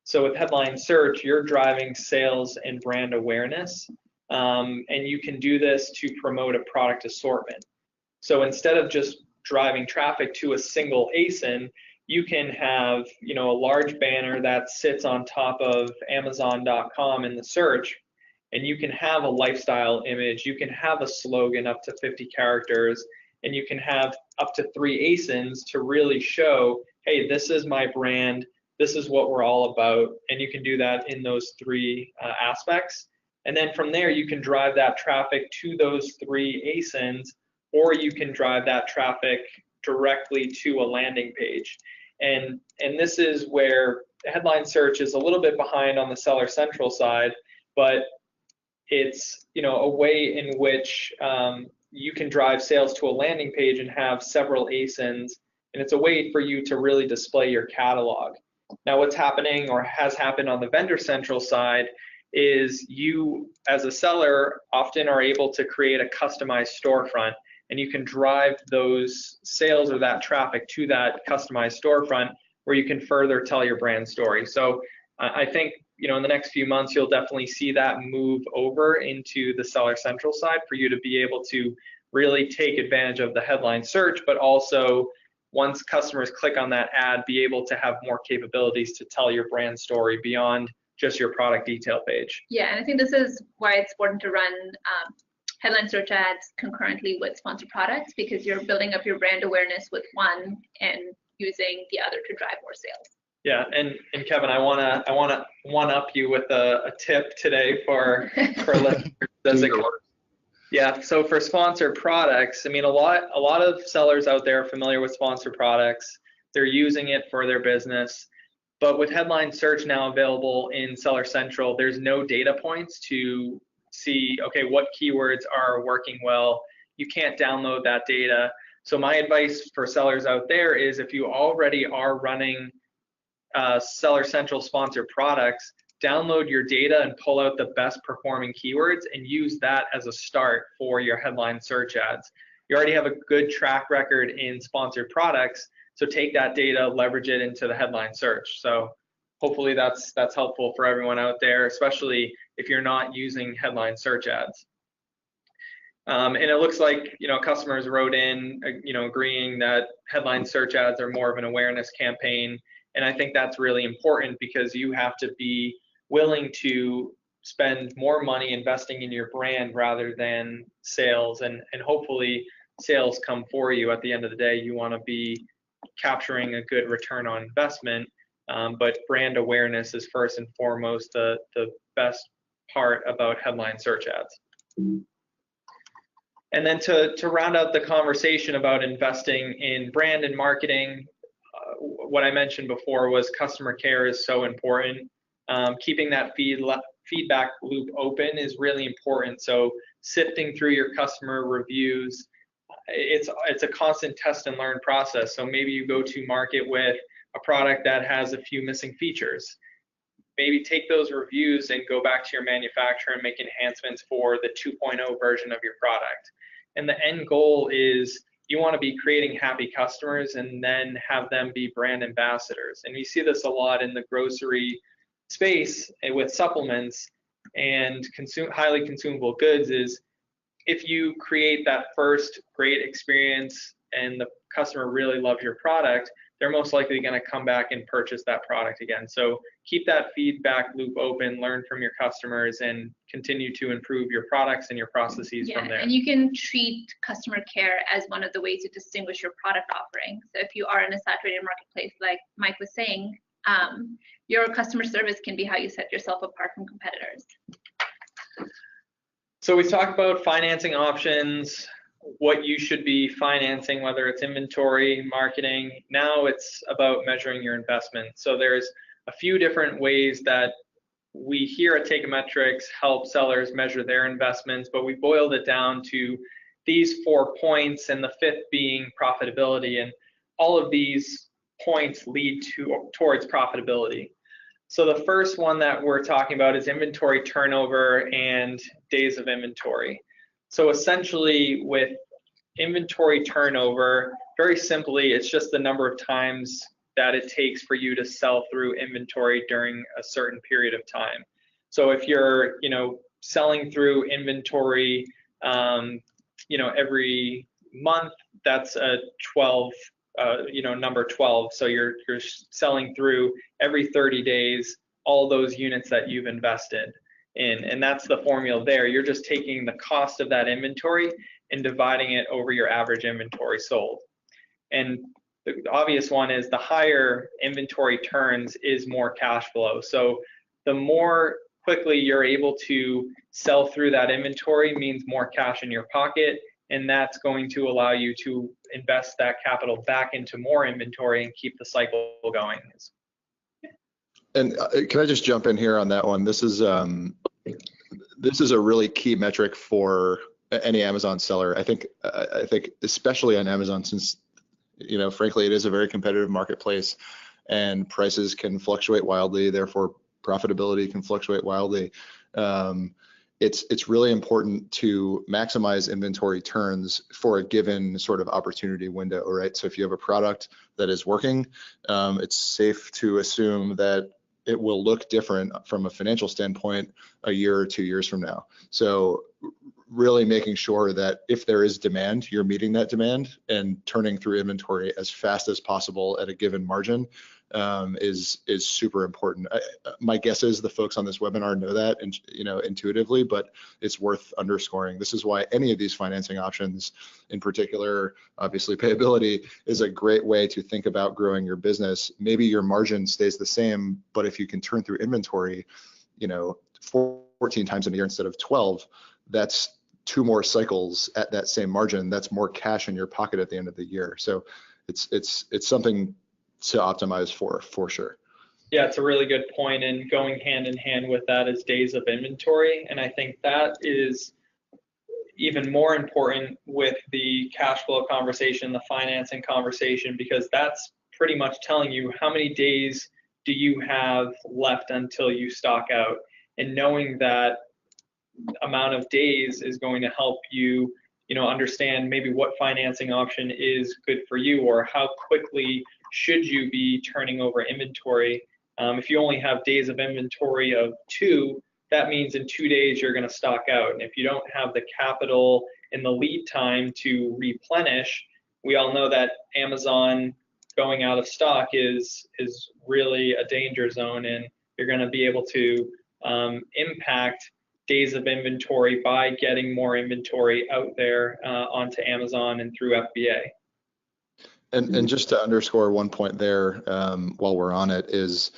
So with headline search, you're driving sales and brand awareness, and you can do this to promote a product assortment. So instead of just driving traffic to a single ASIN, you can have a large banner that sits on top of Amazon.com in the search, and you can have a lifestyle image, you can have a slogan up to 50 characters, and you can have up to 3 ASINs to really show, hey, this is my brand, this is what we're all about, and you can do that in those 3 aspects. And then from there, you can drive that traffic to those 3 ASINs, or you can drive that traffic directly to a landing page. And this is where headline search is a little bit behind on the Seller Central side, but it's a way in which you can drive sales to a landing page and have several ASINs, and it's a way for you to really display your catalog. Now, what's happening or has happened on the Vendor Central side is you, as a seller, often are able to create a customized storefront, and you can drive those sales or that traffic to that customized storefront where you can further tell your brand story. So I think, in the next few months, you'll definitely see that move over into the Seller Central side for you to be able to really take advantage of the headline search, but also once customers click on that ad, be able to have more capabilities to tell your brand story beyond just your product detail page. Yeah, and I think this is why it's important to run headline search ads concurrently with sponsored products, because you're building up your brand awareness with one and using the other to drive more sales. Yeah, and Kevin, I wanna one up you with a tip today for listeners. Yeah, so for sponsored products, I mean, a lot of sellers out there are familiar with sponsored products. They're using it for their business, but with headline search now available in Seller Central, there's no data points to see, okay, what keywords are working well. You can't download that data. So my advice for sellers out there is, if you already are running Seller Central sponsored products, download your data and pull out the best performing keywords and use that as a start for your headline search ads. You already have a good track record in sponsored products, so take that data, leverage it into the headline search. So hopefully that's helpful for everyone out there, especially if you're not using headline search ads. And it looks like, customers wrote in, agreeing that headline search ads are more of an awareness campaign. And I think that's really important because you have to be willing to spend more money investing in your brand rather than sales. And hopefully sales come for you. At the end of the day, you want to be capturing a good return on investment. But brand awareness is first and foremost the best part about headline search ads. And then to round out the conversation about investing in brand and marketing, what I mentioned before was customer care is so important. Keeping that feedback loop open is really important. So sifting through your customer reviews, it's a constant test and learn process. So maybe you go to market with a product that has a few missing features. Maybe take those reviews and go back to your manufacturer and make enhancements for the 2.0 version of your product. And the end goal is you want to be creating happy customers and then have them be brand ambassadors. And we see this a lot in the grocery space with supplements and highly consumable goods. Is if you create that first great experience and the customer really loves your product, they're most likely going to come back and purchase that product again. So keep that feedback loop open, learn from your customers, and continue to improve your products and your processes from there. And you can treat customer care as one of the ways to distinguish your product offering. So if you are in a saturated marketplace, like Mike was saying, your customer service can be how you set yourself apart from competitors. So we talked about financing options, what you should be financing, whether it's inventory, marketing. Now it's about measuring your investment. So there's a few different ways that we here at Teikametrics help sellers measure their investments, but we boiled it down to these 4 points, and the fifth being profitability. And all of these points lead towards profitability. So the first one that we're talking about is inventory turnover and days of inventory. So essentially with inventory turnover, very simply, it's just the number of times that it takes for you to sell through inventory during a certain period of time. So if you're, selling through inventory, every month, that's a 12, number 12. So you're selling through every 30 days, all those units that you've invested in, and that's the formula there. You're just taking the cost of that inventory and dividing it over your average inventory sold. And the obvious one is the higher inventory turns is more cash flow. So the more quickly you're able to sell through that inventory means more cash in your pocket, and that's going to allow you to invest that capital back into more inventory and keep the cycle going. And can I just jump in here on that one? This is a really key metric for any Amazon seller. I think especially on Amazon, since frankly it is a very competitive marketplace and prices can fluctuate wildly, therefore profitability can fluctuate wildly. It's really important to maximize inventory turns for a given sort of opportunity window, right? So if you have a product that is working, it's safe to assume that it will look different from a financial standpoint a year or 2 years from now. So really making sure that if there is demand, you're meeting that demand and turning through inventory as fast as possible at a given margin is super important. My guess is the folks on this webinar know that, and intuitively, but it's worth underscoring. This is why any of these financing options, in particular, obviously payability, is a great way to think about growing your business. Maybe your margin stays the same, but if you can turn through inventory, 14 times in a year instead of 12, that's 2 more cycles at that same margin. That's more cash in your pocket at the end of the year. So it's something to optimize for sure. Yeah, it's a really good point, and going hand in hand with that is days of inventory. And I think that is even more important with the cash flow conversation, the financing conversation, because that's pretty much telling you how many days do you have left until you stock out? And knowing that amount of days is going to help you, understand maybe what financing option is good for you, or how quickly should you be turning over inventory. If you only have days of inventory of 2, that means in 2 days you're going to stock out. And if you don't have the capital and the lead time to replenish, we all know that Amazon going out of stock is really a danger zone, and you're going to be able to impact days of inventory by getting more inventory out there onto Amazon and through FBA. And just to underscore one point there, while we're on it, is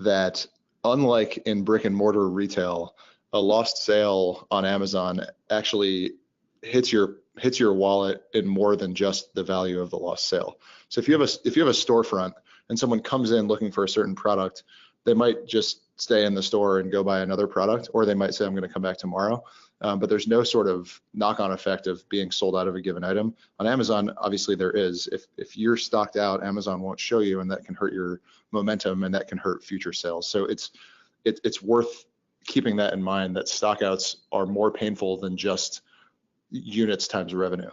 that unlike in brick and mortar retail, a lost sale on Amazon actually hits your wallet in more than just the value of the lost sale. So if you have a storefront and someone comes in looking for a certain product, they might just stay in the store and go buy another product, or they might say, I'm going to come back tomorrow. But there's no sort of knock-on effect of being sold out of a given item. On Amazon, obviously there is. If you're stocked out, Amazon won't show you, and that can hurt your momentum, and that can hurt future sales. So it's worth keeping that in mind, that stockouts are more painful than just units times revenue.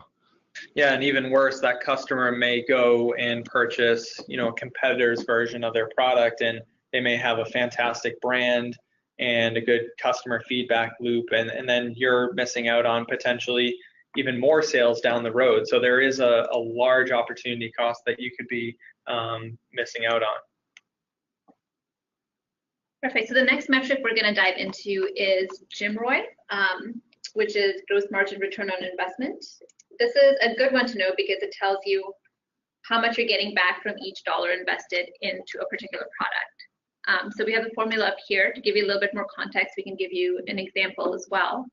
Yeah, and even worse, that customer may go and purchase, a competitor's version of their product, and they may have a fantastic brand and a good customer feedback loop, and then you're missing out on potentially even more sales down the road. So there is a large opportunity cost that you could be missing out on. Perfect. So the next metric we're going to dive into is GMROI, which is gross margin return on investment. This is a good one to know because it tells you how much you're getting back from each dollar invested into a particular product. So we have the formula up here to give you a little bit more context. We can give you an example as well.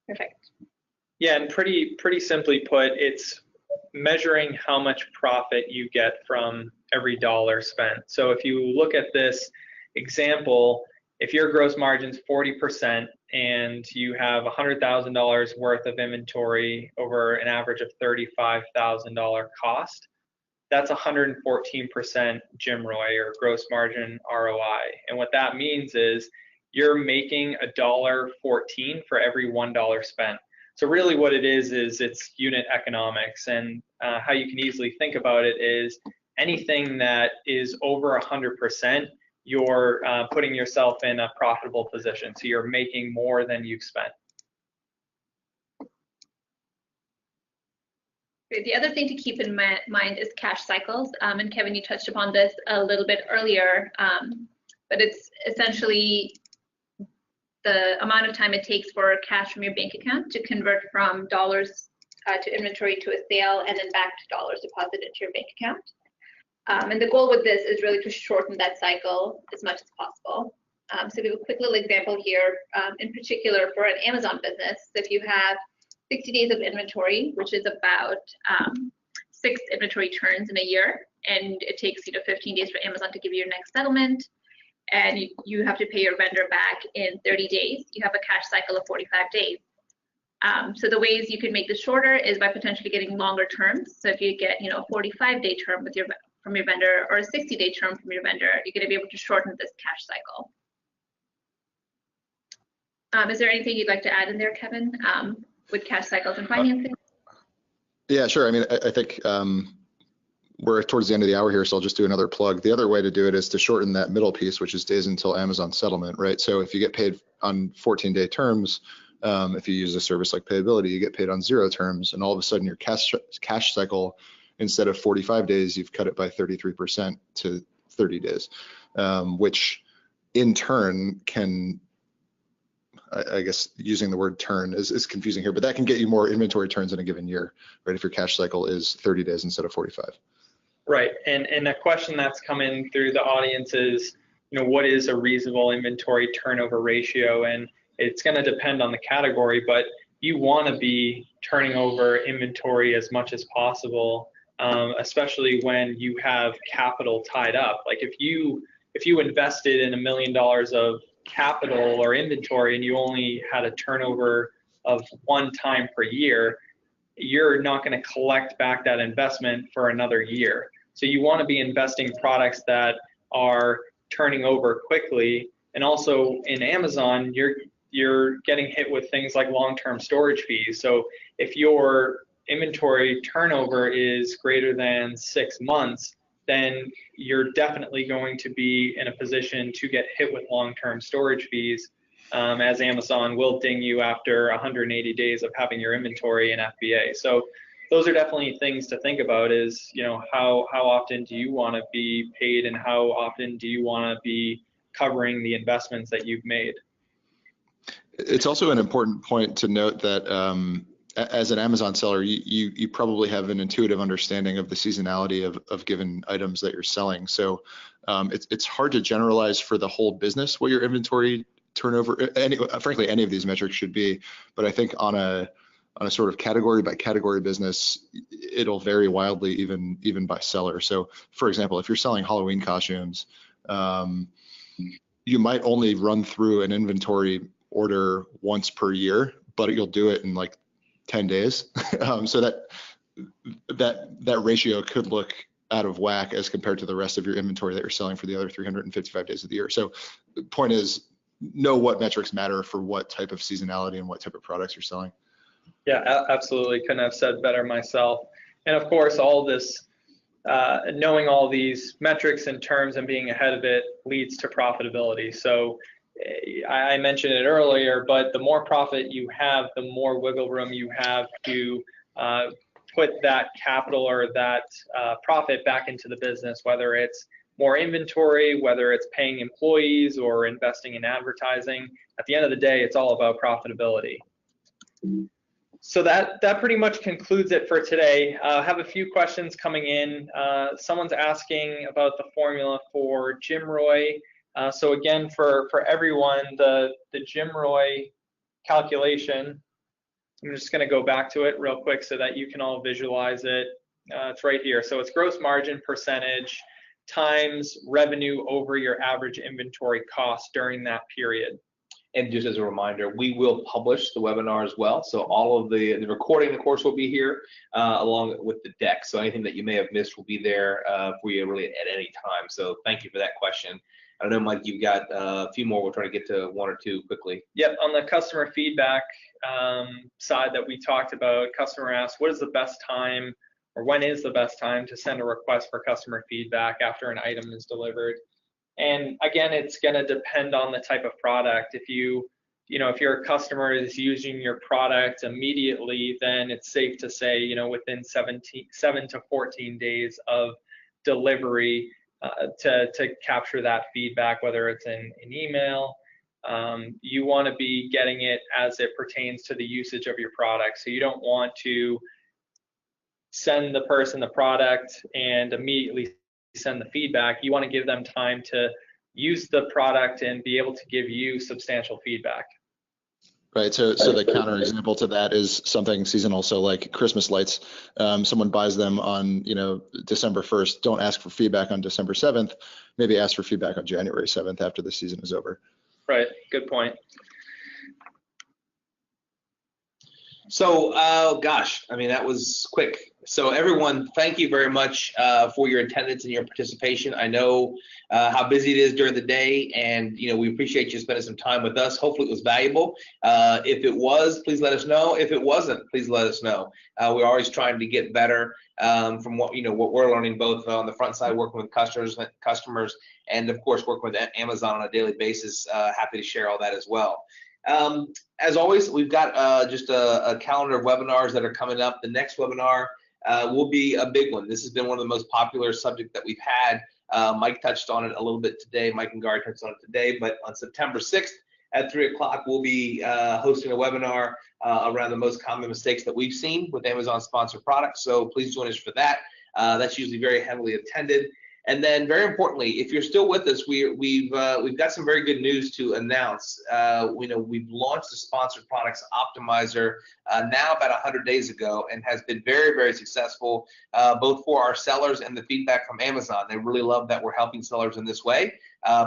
Perfect. Yeah, and pretty simply put, it's measuring how much profit you get from every dollar spent. So if you look at this example, if your gross margin's 40% and you have $100,000 worth of inventory over an average of $35,000 cost, that's 114% GMROI, or gross margin ROI. And what that means is you're making $1.14 for every $1 spent. So really what it is it's unit economics. And how you can easily think about it is anything that is over 100%, you're putting yourself in a profitable position. So you're making more than you've spent. The other thing to keep in mind is cash cycles. And Kevin, you touched upon this a little bit earlier, but it's essentially the amount of time it takes for cash from your bank account to convert from dollars to inventory to a sale, and then back to dollars deposited into your bank account. And the goal with this is really to shorten that cycle as much as possible. So we have a quick little example here, in particular for an Amazon business. So if you have 60 days of inventory, which is about 6 inventory turns in a year, and it takes 15 days for Amazon to give you your next settlement, and you have to pay your vendor back in 30 days, you have a cash cycle of 45 days. So the ways you can make this shorter is by potentially getting longer terms. So if you get a 45-day term from your vendor, or a 60-day term from your vendor, you're going to be able to shorten this cash cycle. Is there anything you'd like to add in there, Kevin, with cash cycles and financing? Yeah, sure. I mean, I think we're towards the end of the hour here, so I'll just do another plug. The other way to do it is to shorten that middle piece, which is days until Amazon settlement, right? So if you get paid on 14-day terms, if you use a service like Payability, you get paid on 0 terms, and all of a sudden your cash cycle, instead of 45 days, you've cut it by 33% to 30 days, which in turn can, I guess using the word turn is confusing here, but that can get you more inventory turns in a given year, right? If your cash cycle is 30 days instead of 45. Right, and a question that's come in through the audience is, what is a reasonable inventory turnover ratio? And it's going to depend on the category, but you want to be turning over inventory as much as possible, especially when you have capital tied up. Like if you invested in $1 million of capital or inventory and you only had a turnover of 1 time per year, you're not going to collect back that investment for another year. So you want to be investing products that are turning over quickly. And also in Amazon, you're getting hit with things like long-term storage fees. So if your inventory turnover is greater than 6 months, then you're definitely going to be in a position to get hit with long-term storage fees, as Amazon will ding you after 180 days of having your inventory in FBA. So those are definitely things to think about, is, you know, how often do you want to be paid, and how often do you want to be covering the investments that you've made. It's also an important point to note that as an Amazon seller, you probably have an intuitive understanding of the seasonality of given items that you're selling. So it's hard to generalize for the whole business what your inventory turnover, frankly, any of these metrics should be. But I think on a sort of category by category business, it'll vary wildly, even by seller. So for example, if you're selling Halloween costumes, you might only run through an inventory order once per year, but you'll do it in like 10 days. So that ratio could look out of whack as compared to the rest of your inventory that you're selling for the other 355 days of the year. So the point is, know what metrics matter for what type of seasonality and what type of products you're selling. Yeah, absolutely. Couldn't have said better myself. And of course, all this, knowing all these metrics and terms and being ahead of it leads to profitability. So I mentioned it earlier, but the more profit you have, the more wiggle room you have to put that capital or that profit back into the business, whether it's more inventory, whether it's paying employees or investing in advertising. At the end of the day, it's all about profitability. So that pretty much concludes it for today. I have a few questions coming in. Someone's asking about the formula for GMROI. So again, for everyone, the GMROI calculation, I'm just going to go back to it real quick so that you can all visualize it. It's right here. So it's gross margin percentage times revenue over your average inventory cost during that period. And just as a reminder, we will publish the webinar as well. So all of the recording, of course, will be here along with the deck. So anything that you may have missed will be there for you really at any time. So thank you for that question. I don't know, Mike, you've got a few more. We'll try to get to one or two quickly. Yep, on the customer feedback side that we talked about, customer asked, what is the best time, or when is the best time to send a request for customer feedback after an item is delivered? And again, it's going to depend on the type of product. If if your customer is using your product immediately, then it's safe to say, within 7 to 14 days of delivery, to capture that feedback, whether it's in email. You want to be getting it as it pertains to the usage of your product. So you don't want to send the person the product and immediately send the feedback. You want to give them time to use the product and be able to give you substantial feedback. Right. So the counter example to that is something seasonal. So like Christmas lights, someone buys them on, December 1st. Don't ask for feedback on December 7th. Maybe ask for feedback on January 7th after the season is over. Right. Good point. So, gosh, I mean, that was quick. So everyone, thank you very much for your attendance and your participation. I know how busy it is during the day, and we appreciate you spending some time with us. Hopefully it was valuable. If it was, please let us know. If it wasn't, please let us know. We're always trying to get better from what we're learning, both on the front side, working with customers, and of course working with Amazon on a daily basis. Happy to share all that as well. As always, we've got just a calendar of webinars that are coming up. The next webinar will be a big one. This has been one of the most popular subjects that we've had. Mike touched on it a little bit today. Mike and Gary touched on it today, but on September 6th at 3 o'clock, we'll be hosting a webinar around the most common mistakes that we've seen with Amazon sponsored products. So please join us for that. That's usually very heavily attended. And then, very importantly, if you're still with us, we've got some very good news to announce. We've launched the Sponsored Products Optimizer now about 100 days ago, and has been very, very successful, both for our sellers and the feedback from Amazon. They really love that we're helping sellers in this way.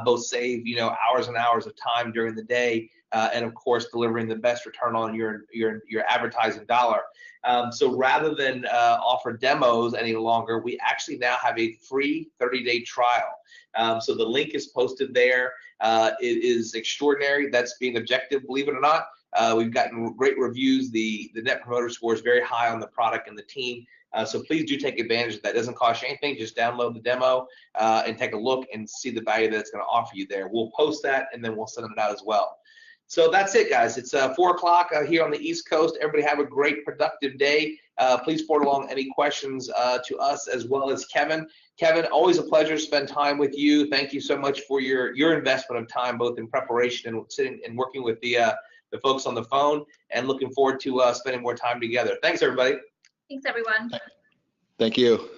both save, hours and hours of time during the day, and of course delivering the best return on your advertising dollar. So rather than offer demos any longer, we actually now have a free 30-day trial. So the link is posted there. It is extraordinary. That's being objective, believe it or not. We've gotten great reviews. The Net Promoter Score is very high on the product and the team. So please do take advantage of that. It doesn't cost you anything. Just download the demo and take a look and see the value that it's going to offer you there. We'll post that and then we'll send it out as well. So that's it, guys. It's 4 o'clock here on the East Coast. Everybody have a great, productive day. Please forward along any questions to us as well as Kevin. Kevin, always a pleasure to spend time with you. Thank you so much for your investment of time, both in preparation and sitting and working with the folks on the phone, and looking forward to spending more time together. Thanks, everybody. Thanks, everyone. Thank you.